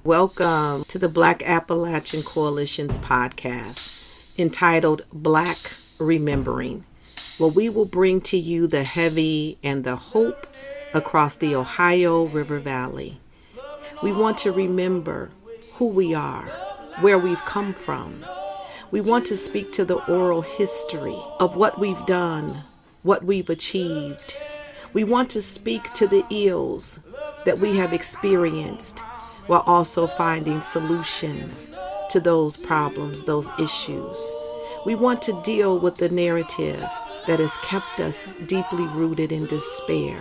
Welcome to the Black Appalachian Coalition's podcast entitled Black Remembering, where we will bring to you the heavy and the hope across the Ohio River Valley. We want to remember who we are, where we've come from. We want to speak to the oral history of what we've done, what we've achieved. We want to speak to the ills that we have experienced while also finding solutions to those problems, those issues. We want to deal with the narrative that has kept us deeply rooted in despair.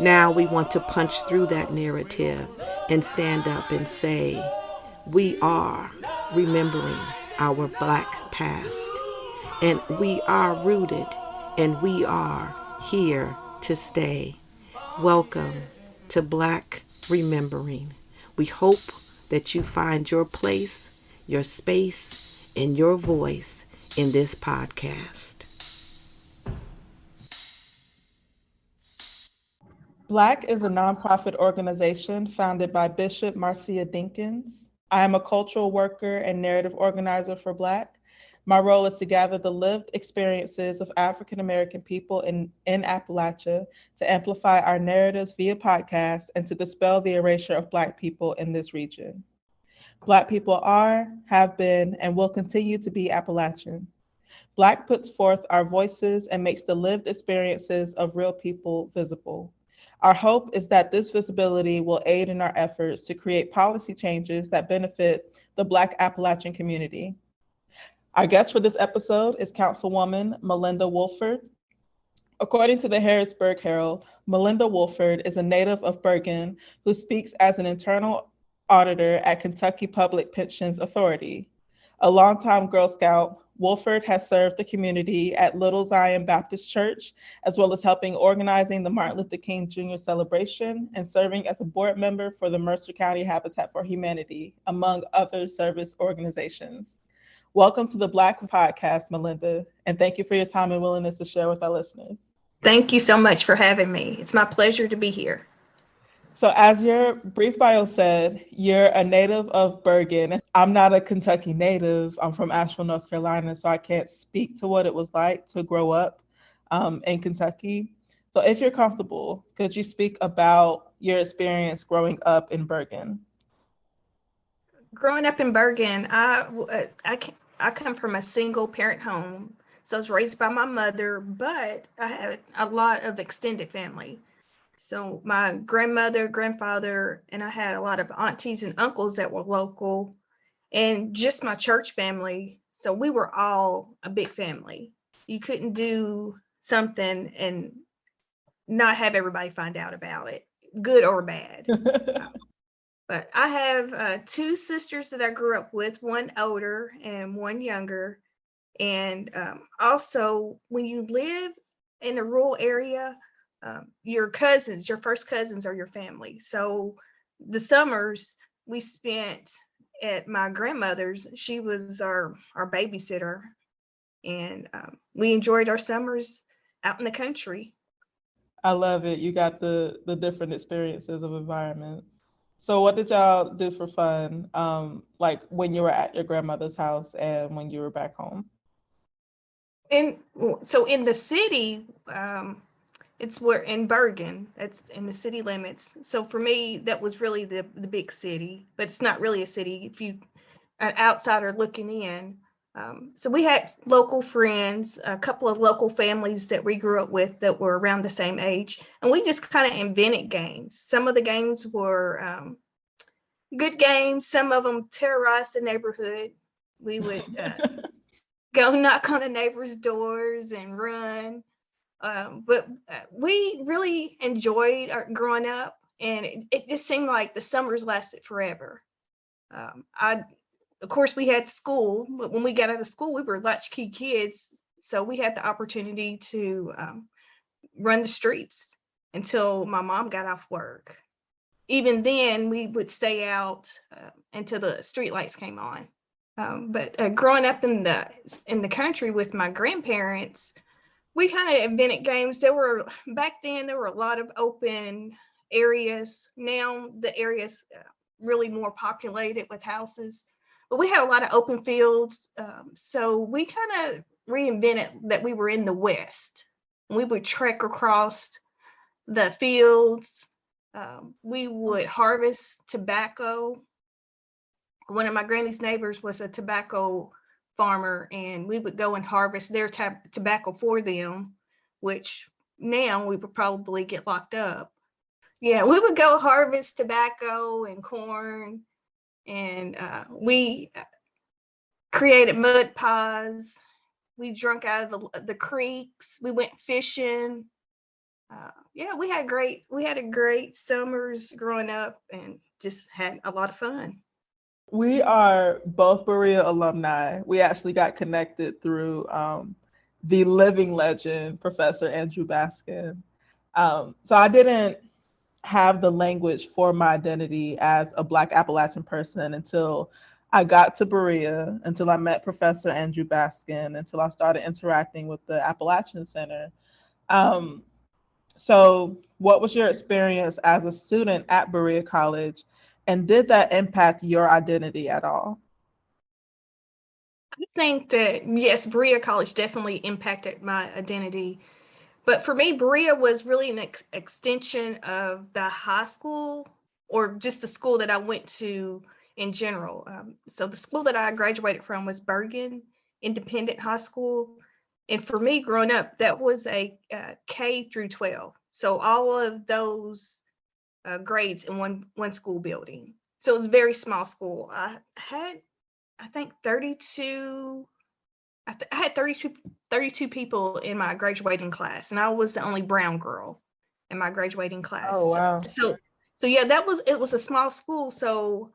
Now we want to punch through that narrative and stand up and say, we are remembering our Black past, and we are rooted, and we are here to stay. Welcome to Black Remembering. We hope that you find your place, your space, and your voice in this podcast. Black is a nonprofit organization founded by Bishop Marcia Dinkins. I am a cultural worker and narrative organizer for Black. My role is to gather the lived experiences of African American people in Appalachia, to amplify our narratives via podcasts, and to dispel the erasure of Black people in this region. Black people are, have been, and will continue to be Appalachian. Black puts forth our voices and makes the lived experiences of real people visible. Our hope is that this visibility will aid in our efforts to create policy changes that benefit the Black Appalachian community. Our guest for this episode is Councilwoman Melinda Wofford. According to the Harrisburg Herald, Melinda Wofford is a native of Bergen who speaks as an internal auditor at Kentucky Public Pensions Authority. A longtime Girl Scout, Wofford has served the community at Little Zion Baptist Church, as well as helping organizing the Martin Luther King Jr. celebration and serving as a board member for the Mercer County Habitat for Humanity, among other service organizations. Welcome to the Black Podcast, Melinda, and thank you for your time and willingness to share with our listeners. Thank you so much for having me. It's my pleasure to be here. So as your brief bio said, you're a native of Bergen. I'm not a Kentucky native. I'm from Asheville, North Carolina, so I can't speak to what it was like to grow up in Kentucky. So if you're comfortable, could you speak about your experience growing up in Bergen? Growing up in Bergen, I come from a single parent home. So I was raised by my mother, but I had a lot of extended family. So my grandmother, grandfather, and I had a lot of aunties and uncles that were local, and just my church family. So we were all a big family. You couldn't do something and not have everybody find out about it, good or bad. But I have two sisters that I grew up with, one older and one younger. And also, when you live in a rural area, your first cousins are your family. So the summers we spent at my grandmother's, she was our babysitter. And we enjoyed our summers out in the country. I love it. You got the different experiences of environments. So what did y'all do for fun, like when you were at your grandmother's house and when you were back home? And so in the city, it's where in Bergen, that's in the city limits. So for me, that was really the big city, but it's not really a city if you an outsider looking in. So we had local friends, a couple of local families that we grew up with that were around the same age, and we just kind of invented games. Some of the games were good games. Some of them terrorized the neighborhood. We would go knock on the neighbors' doors and run. But we really enjoyed growing up, and it just seemed like the summers lasted forever. Of course, we had school, but when we got out of school, we were latchkey kids. So we had the opportunity to run the streets until my mom got off work. Even then, we would stay out until the street lights came on. But growing up in the country with my grandparents, we kind of invented games. Back then, there were a lot of open areas. Now the areas really more populated with houses. But we had a lot of open fields. So we kind of reinvented that we were in the West. We would trek across the fields. We would harvest tobacco. One of my granny's neighbors was a tobacco farmer, and we would go and harvest their tobacco for them, which now we would probably get locked up. Yeah, we would go harvest tobacco and corn, and we created mud pies. We drank out of the creeks. We went fishing. Yeah, we had a great summers growing up, and just had a lot of fun. We are both Berea alumni. We actually got connected through the living legend, Professor Andrew Baskin. So I didn't have the language for my identity as a Black Appalachian person until I got to Berea, until I met Professor Andrew Baskin, until I started interacting with the Appalachian Center. So what was your experience as a student at Berea College, and did that impact your identity at all? I think that, yes, Berea College definitely impacted my identity. But for me, Berea was really an extension of the high school, or just the school that I went to in general. So the school that I graduated from was Bergen Independent High School. And for me, growing up, that was a K through 12. So all of those grades in one school building. So it was a very small school. I had, I think, 32. I had 32 people in my graduating class, and I was the only brown girl in my graduating class. Oh, wow. So yeah, it was a small school. So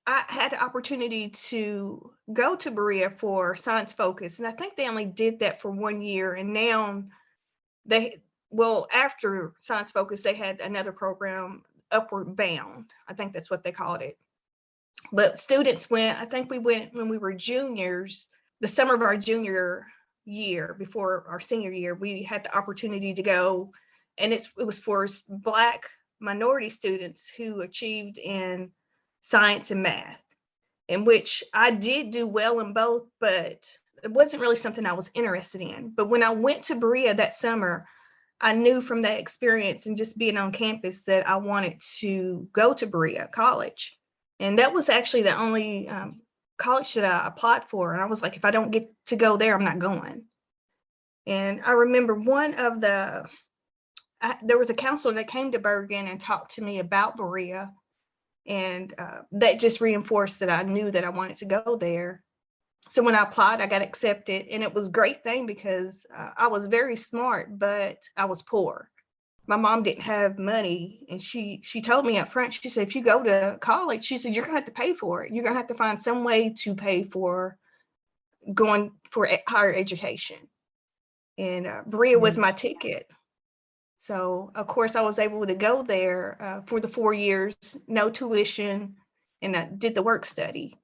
I had the opportunity to go to Berea for Science Focus, and I think they only did that for 1 year. And now after Science Focus, they had another program, Upward Bound. I think that's what they called it. But students went, I think we went when we were juniors, the summer of our junior year, before our senior year, we had the opportunity to go, and it was for Black minority students who achieved in science and math, in which I did do well in both, but it wasn't really something I was interested in. But when I went to Berea that summer, I knew from that experience and just being on campus that I wanted to go to Berea College. And that was actually the only college that I applied for. And I was like, if I don't get to go there, I'm not going. And I remember there was a counselor that came to Bergen and talked to me about Berea. And that just reinforced that I knew that I wanted to go there. So when I applied, I got accepted, and it was a great thing because I was very smart, but I was poor. My mom didn't have money, and she told me up front, she said, if you go to college, she said, you're gonna have to pay for it. You're gonna have to find some way to pay for going for higher education. And Berea was my ticket. So of course I was able to go there for the 4 years, no tuition, and I did the work study.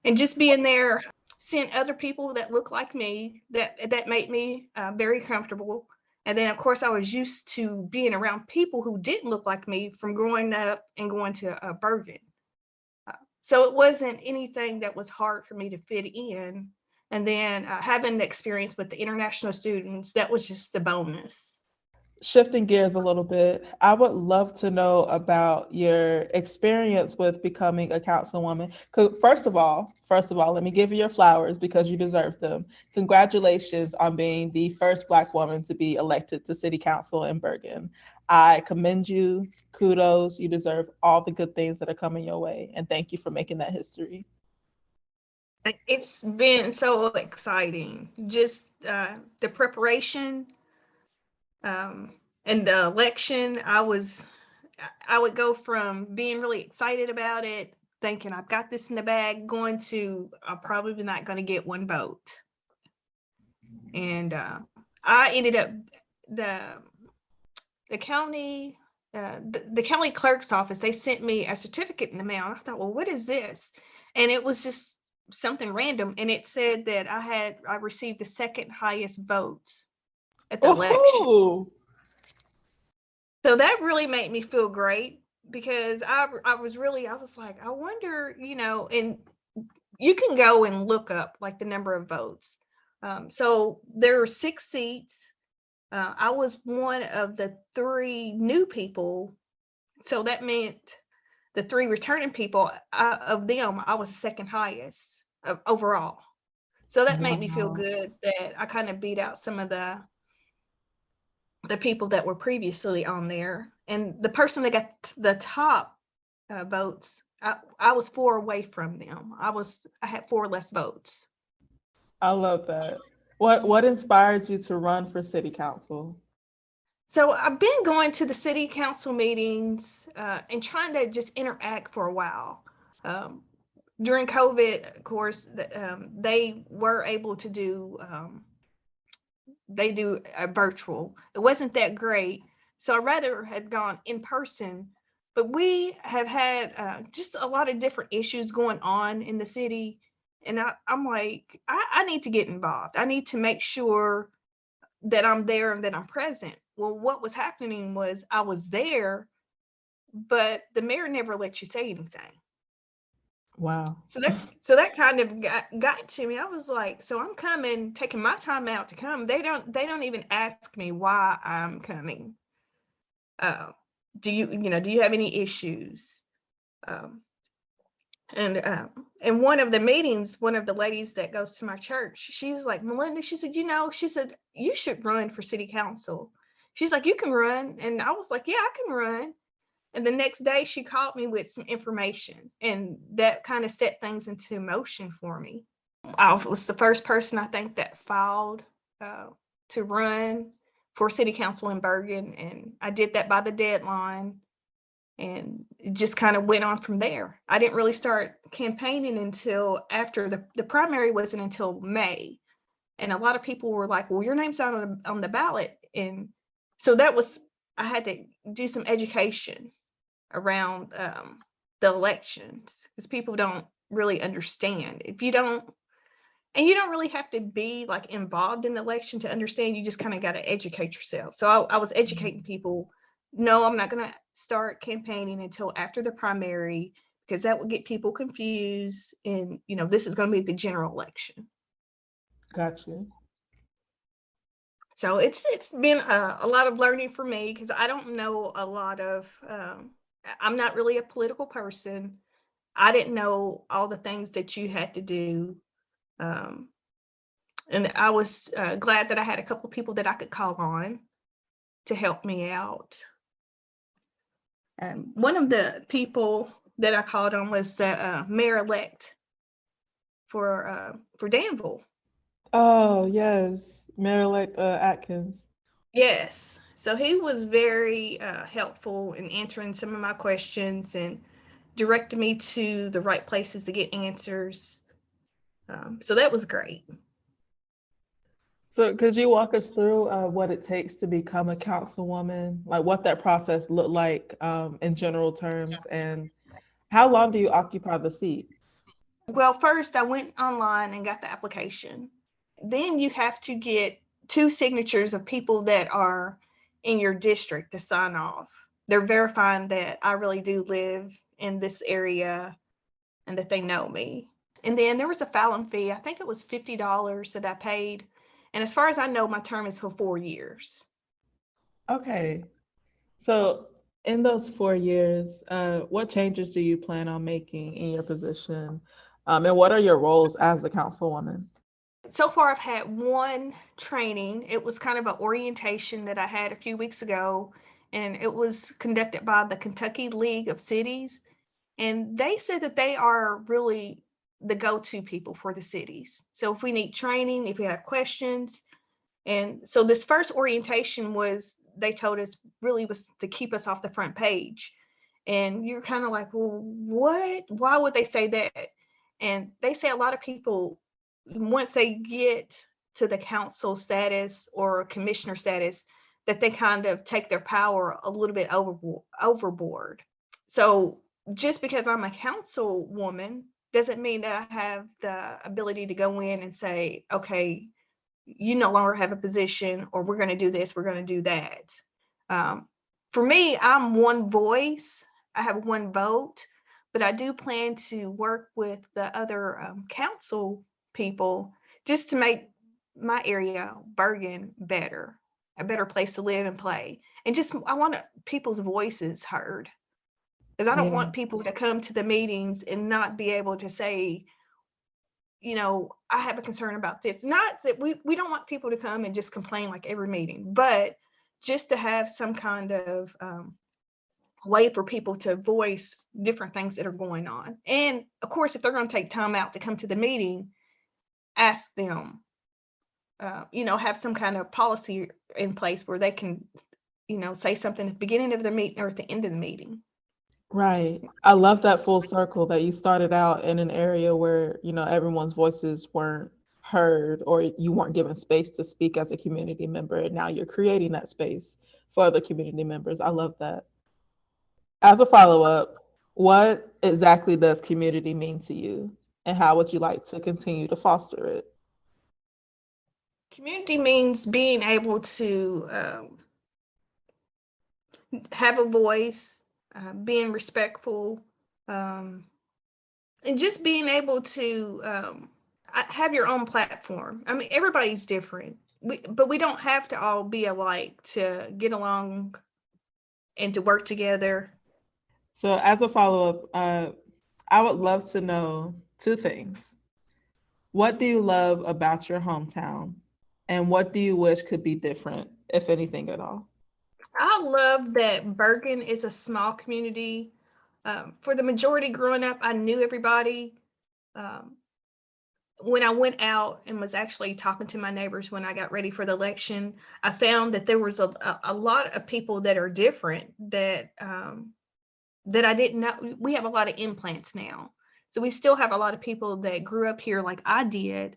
And just being there, seeing other people that look like me, that made me very comfortable. And then, of course, I was used to being around people who didn't look like me from growing up and going to Bergen. So it wasn't anything that was hard for me to fit in. And then having the experience with the international students, that was just the bonus. Shifting gears a little bit, I would love to know about your experience with becoming a councilwoman. First of all, let me give you your flowers because you deserve them. Congratulations on being the first Black woman to be elected to City Council in Bergen. I commend you. Kudos. You deserve all the good things that are coming your way. And thank you for making that history. It's been so exciting. Just the preparation. And the election, I would go from being really excited about it, thinking I've got this in the bag, going to I'm probably not going to get one vote. And I ended up the county clerk's office. They sent me a certificate in the mail. And I thought, well, what is this? And it was just something random, and it said that I received the second highest votes at the election. So that really made me feel great, because I was like, I wonder, and you can go and look up like the number of votes. So there were 6 seats. I was one of the 3 new people. So that meant the 3 returning people, of them, I was the second highest overall. So that made me feel Wow. good that I kind of beat out some of the people that were previously on there. And the person that got the top votes, I was 4 away from them. I had 4 less votes. I love that. What inspired you to run for city council? So I've been going to the city council meetings and trying to just interact for a while. During COVID, of course, they were able to do they do a virtual. It wasn't that great, so I'd rather have gone in person. But we have had just a lot of different issues going on in the city, and I'm like, I need to get involved. I need to make sure that I'm there and that I'm present. Well, what was happening was I was there, but the mayor never let you say anything. Wow. So that kind of got to me. I was like, so I'm coming, taking my time out to come. They don't even ask me why I'm coming. Do you have any issues? Um, and one of the meetings, one of the ladies that goes to my church, she was like, Melinda, she said, you should run for city council. She's like, you can run. And I was like, yeah, I can run. And the next day she called me with some information, and that kind of set things into motion for me. I was the first person, I think, that filed to run for city council in Bergen. And I did that by the deadline. And it just kind of went on from there. I didn't really start campaigning until after the primary wasn't until May. And a lot of people were like, well, your name's not on the ballot. And so I had to do some education around the elections, because people don't really understand. You don't really have to be like involved in the election to understand. You just kind of got to educate yourself. So I was educating people. No, I'm not going to start campaigning until after the primary, because that would get people confused. And, this is going to be the general election. Gotcha. So it's been a lot of learning for me, because I don't know a lot of, I'm not really a political person. I didn't know all the things that you had to do. And I was glad that I had a couple people that I could call on to help me out. One of the people that I called on was the mayor-elect for Danville. Oh, yes. Mayor-elect Atkins. Yes. So he was very helpful in answering some of my questions and directed me to the right places to get answers. So that was great. So could you walk us through what it takes to become a councilwoman, like what that process looked like in general terms, and how long do you occupy the seat? Well, first I went online and got the application. Then you have to get 2 signatures of people that are in your district to sign off. They're verifying that I really do live in this area and that they know me. And then there was a filing fee. I think it was $50 that I paid. And as far as I know, my term is for 4 years. Okay. So in those 4 years, what changes do you plan on making in your position? And what are your roles as a councilwoman? So far, I've had 1 training. It was kind of an orientation that I had a few weeks ago, and it was conducted by the Kentucky League of Cities. And they said that they are really the go-to people for the cities. So if we need training, if we have questions. And so this first orientation they told us, really was to keep us off the front page. And you're kind of like, well, what? Why would they say that? And they say a lot of people, once they get to the council status or commissioner status, that they kind of take their power a little bit overboard. So just because I'm a councilwoman doesn't mean that I have the ability to go in and say, okay, you no longer have a position, or we're going to do this, we're going to do that. For me, I'm one voice. I have one vote, but I do plan to work with the other council people just to make my area, Bergen, better, a better place to live and play. And just, I want people's voices heard, because I don't Yeah. want people to come to the meetings and not be able to say, I have a concern about this. Not that we don't want people to come and just complain like every meeting, but just to have some kind of way for people to voice different things that are going on. And of course, if they're going to take time out to come to the meeting, ask them, have some kind of policy in place where they can, say something at the beginning of the meeting or at the end of the meeting. Right. I love that full circle that you started out in an area where, everyone's voices weren't heard or you weren't given space to speak as a community member. And now you're creating that space for other community members. I love that. As a follow-up, what exactly does community mean to you? And how would you like to continue to foster it? Community means being able to have a voice, being respectful, um, and just being able to have your own platform. I mean, everybody's different, but we don't have to all be alike to get along and to work together. So, as a follow-up, I would love to know two things. What do you love about your hometown? And what do you wish could be different, if anything at all? I love that Bergen is a small community. For the majority growing up, I knew everybody. Um, when I went out and was actually talking to my neighbors when I got ready for the election, I found that there was a lot of people that are different that that I didn't know. We have a lot of implants now. So we still have a lot of people that grew up here like I did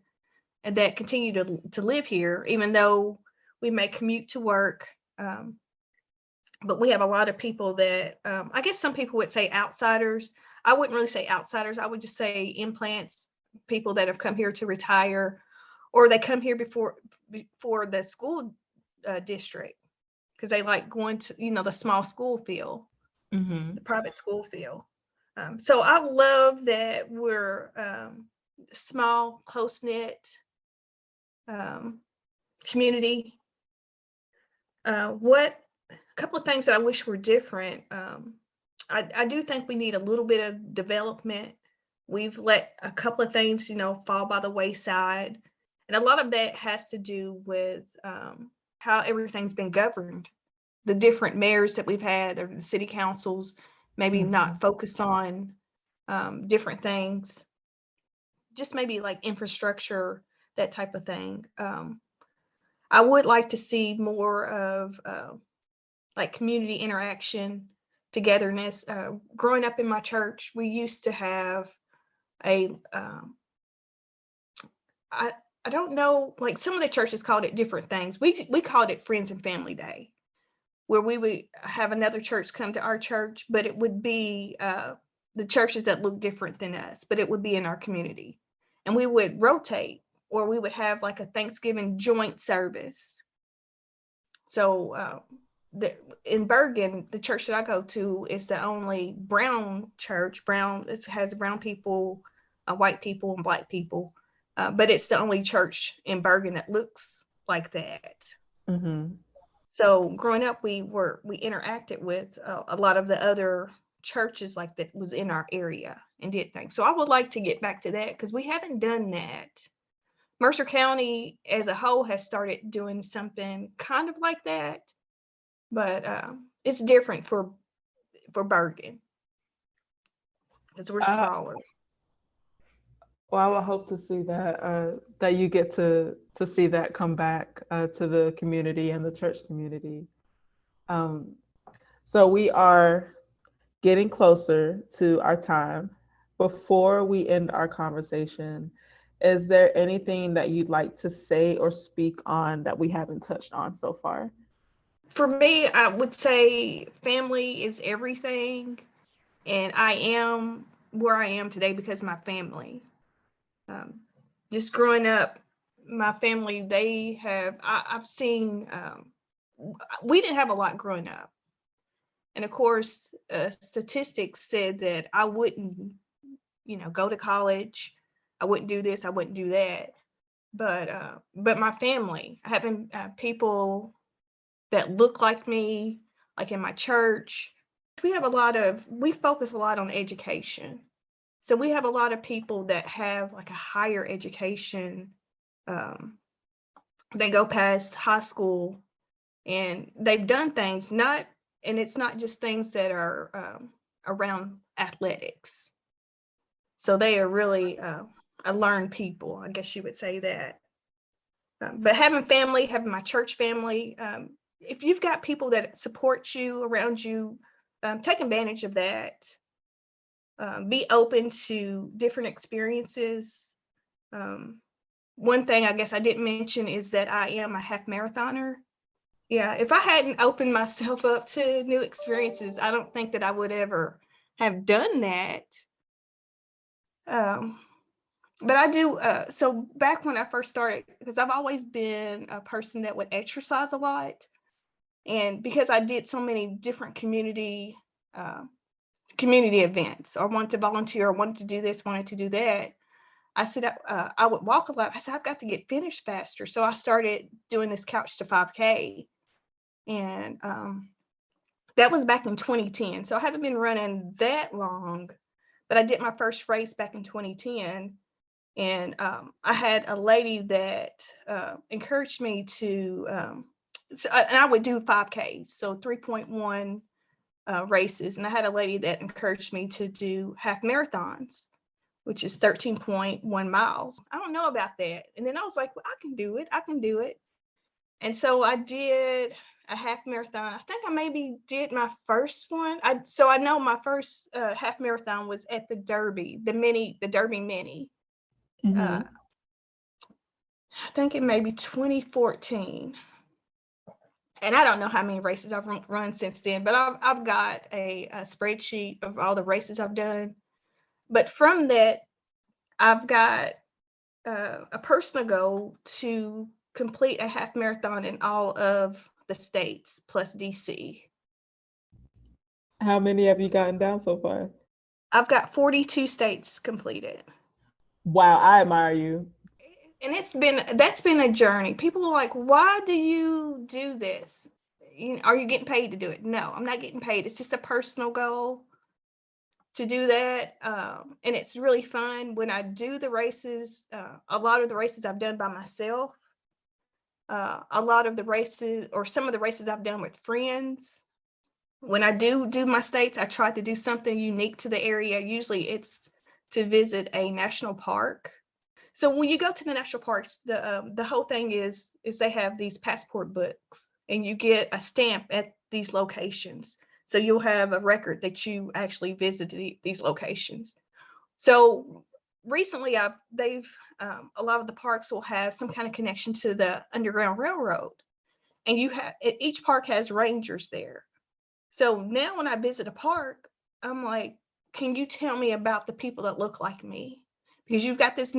and that continue to live here, even though we may commute to work. But we have a lot of people that I guess some people would say outsiders. I wouldn't really say outsiders. I would just say implants, people that have come here to retire, or they come here before the school district because they like going to the small school feel, Mm-hmm. the private school feel. So I love that we're small, close knit community. What a couple of things that I wish were different. I do think we need a little bit of development. We've let a couple of things, fall by the wayside. And a lot of that has to do with how everything's been governed. The different mayors that we've had, or the city councils, maybe not focused on different things, just maybe like infrastructure, that type of thing. I would like to see more of like community interaction, togetherness. Growing up in my church, we used to have a I don't know, like some of the churches called it different things. We called it Friends and Family Day, where we would have another church come to our church, but it would be the churches that look different than us, but it would be in our community, and we would rotate, or we would have like a Thanksgiving joint service. So in Bergen, the church that I go to is the only brown church. Brown, it has brown people, white people, and black people, but it's the only church in Bergen that looks like that. Mm-hmm. So growing up, we interacted with a lot of the other churches like that was in our area and did things. So I would like to get back to that because we haven't done that. Mercer County as a whole has started doing something kind of like that, but it's different for Bergen because we're smaller. Well, I would hope to see that you get to see that come back to the community and the church community. So we are getting closer to our time. Before we end our conversation, is there anything that you'd like to say or speak on that we haven't touched on so far? For me, I would say family is everything, and I am where I am today because of my family. Just growing up, my family, I've seen, we didn't have a lot growing up. And of course, statistics said that I wouldn't, go to college. I wouldn't do this. I wouldn't do that. But my family, having people that look like me, like in my church, we focus a lot on education. So we have a lot of people that have like a higher education. They go past high school and they've done things, and it's not just things that are around athletics. So they are really a learned people, I guess you would say that. But having my church family, if you've got people that support you around you, take advantage of that. Be open to different experiences. One thing I guess I didn't mention is that I am a half marathoner. Yeah, if I hadn't opened myself up to new experiences, I don't think that I would ever have done that. But I do, so back when I first started, because I've always been a person that would exercise a lot. And because I did so many different community events, or wanted to volunteer, or wanted to do this, wanted to do that, I said I would walk a lot. I said, I've got to get finished faster. So I started doing this Couch to 5K. And that was back in 2010. So I haven't been running that long, but I did my first race back in 2010. And I had a lady that encouraged me to, and I would do 5Ks, so 3.1 races. And I had a lady that encouraged me to do half marathons, which is 13.1 miles. I don't know about that. And then I was like, well, I can do it. And so I did a half marathon. I think I maybe did my first one. I know my first half marathon was at the Derby, the Derby Mini. Mm-hmm. I think it may be 2014. And I don't know how many races I've run since then, but I've got a spreadsheet of all the races I've done. But from that, I've got a personal goal to complete a half marathon in all of the states plus DC. How many have you gotten down so far? I've got 42 states completed. Wow, I admire you. And that's been a journey. People are like, why do you do this? Are you getting paid to do it? No, I'm not getting paid. It's just a personal goal to do that. And it's really fun when I do the races. A lot of the races I've done by myself. A lot of the races, or some of the races I've done with friends. When I do my states, I try to do something unique to the area. Usually it's to visit a national park. So when you go to the national parks, the whole thing is they have these passport books, and you get a stamp at these locations. So you'll have a record that you actually visited these locations. So recently, a lot of the parks will have some kind of connection to the Underground Railroad, and each park has rangers there. So now when I visit a park, I'm like, can you tell me about the people that look like me? Because you've got this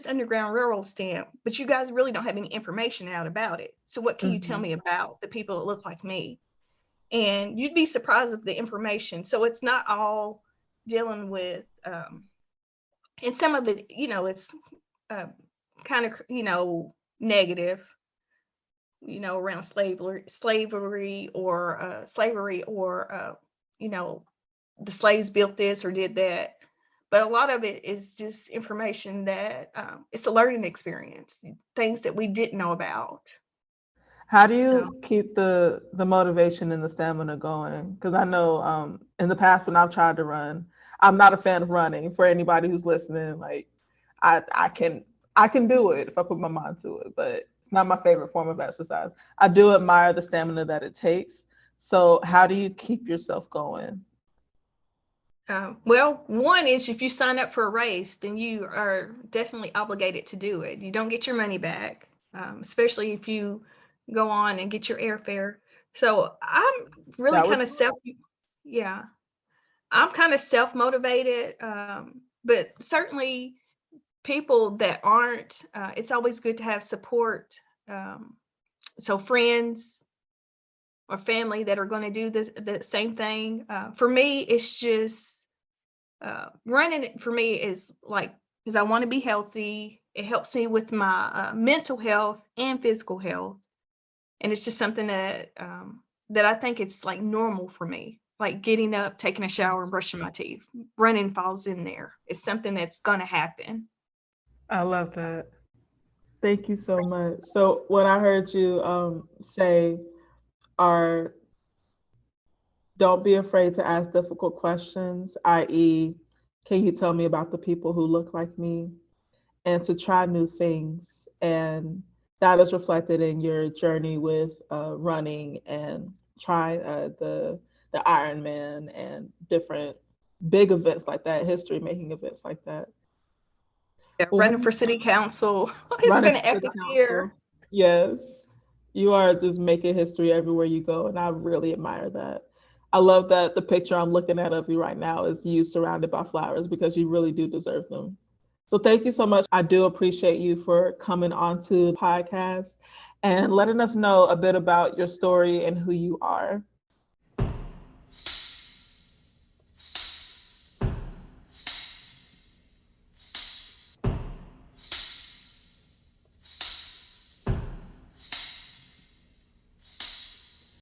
Underground Railroad stamp, but you guys really don't have any information out about it. So what can you tell me about the people that look like me? And you'd be surprised of the information. So it's not all dealing with, and some of it, it's kind of, negative, around slavery or the slaves built this or did that. But a lot of it is just information that it's a learning experience, things that we didn't know about. How do you keep the motivation and the stamina going? Because I know in the past when I've tried to run, I'm not a fan of running. For anybody who's listening, like I can do it if I put my mind to it, but it's not my favorite form of exercise. I do admire the stamina that it takes. So how do you keep yourself going? Well, one is if you sign up for a race, then you are definitely obligated to do it. You don't get your money back, especially if you go on and get your airfare. So I'm really kind of I'm kind of self-motivated, but certainly people that aren't, it's always good to have support. So friends, or family that are going to do the same thing. For me, it's just running. For me is like, because I want to be healthy. It helps me with my mental health and physical health, and it's just something that that I think it's like normal for me. Like getting up, taking a shower, and brushing my teeth. Running falls in there. It's something that's going to happen. I love that. Thank you so much. So what I heard you say are, don't be afraid to ask difficult questions, i.e., can you tell me about the people who look like me? And to try new things. And that is reflected in your journey with running and trying the Ironman and different big events like that, history making events like that. Yeah, Well, running for city council. It's running been for an city epic year. council. Yes. You are just making history everywhere you go. And I really admire that. I love that the picture I'm looking at of you right now is you surrounded by flowers, because you really do deserve them. So thank you so much. I do appreciate you for coming on to the podcast and letting us know a bit about your story and who you are.